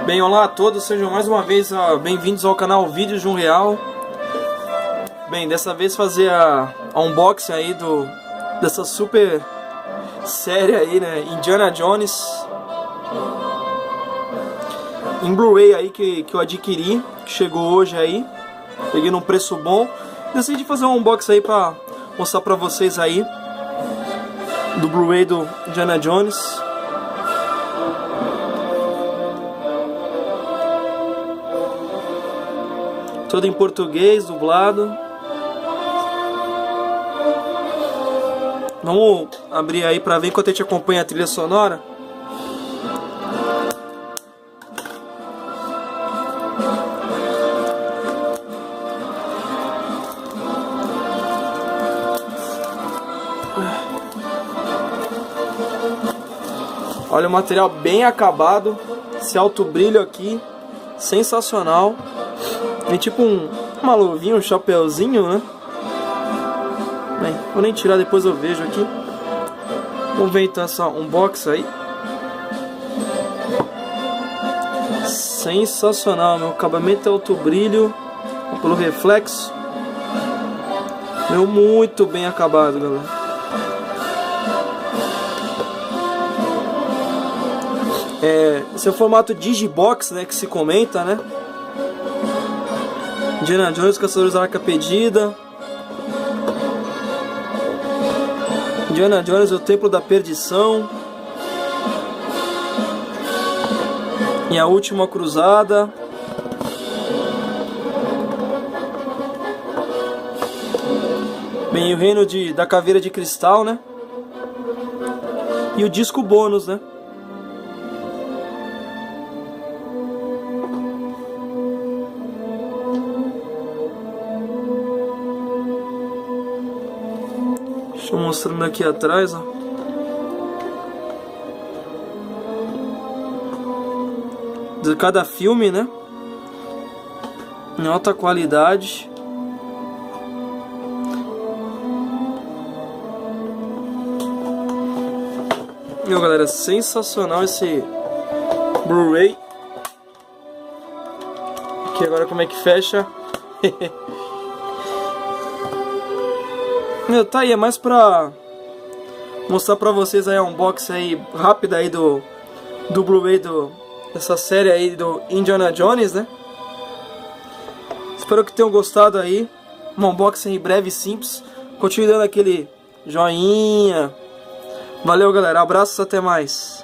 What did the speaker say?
Bem, olá a todos, sejam mais uma vez bem-vindos ao canal Vídeos de R$1. Bem, dessa vez fazer a unboxing aí dessa super série aí, né, Indiana Jones em Blu-ray aí que eu adquiri, que chegou hoje aí, peguei num preço bom. Decidi fazer um unboxing aí pra mostrar pra vocês aí do Blu-ray do Indiana Jones. Todo em português, dublado. Vamos abrir aí pra ver enquanto a gente acompanha a trilha sonora. Olha o material bem acabado. Esse alto brilho aqui, sensacional. Tem tipo uma luvinha, um chapéuzinho, né? Bem, vou nem tirar, depois eu vejo aqui. Vamos ver então essa unboxing aí. Sensacional, meu acabamento é alto brilho, pelo reflexo. Meu, muito bem acabado, galera. Esse é o formato Digibox, né, que se comenta, né? Indiana Jones, Caçadores da Arca Perdida. Indiana Jones, o Templo da Perdição. E a Última Cruzada. Bem, o Reino da Caveira de Cristal, né? E o disco bônus, né? Deixa eu mostrando aqui atrás, ó. De cada filme, né? Em alta qualidade. Meu, galera, sensacional esse Blu-ray. Aqui agora como é que fecha? Meu, tá aí, é mais pra mostrar pra vocês aí a unboxing aí rápida aí do Blu-ray dessa série aí do Indiana Jones, né? Espero que tenham gostado aí. Uma unboxing breve e simples. Continue dando aquele joinha. Valeu, galera, abraços, até mais.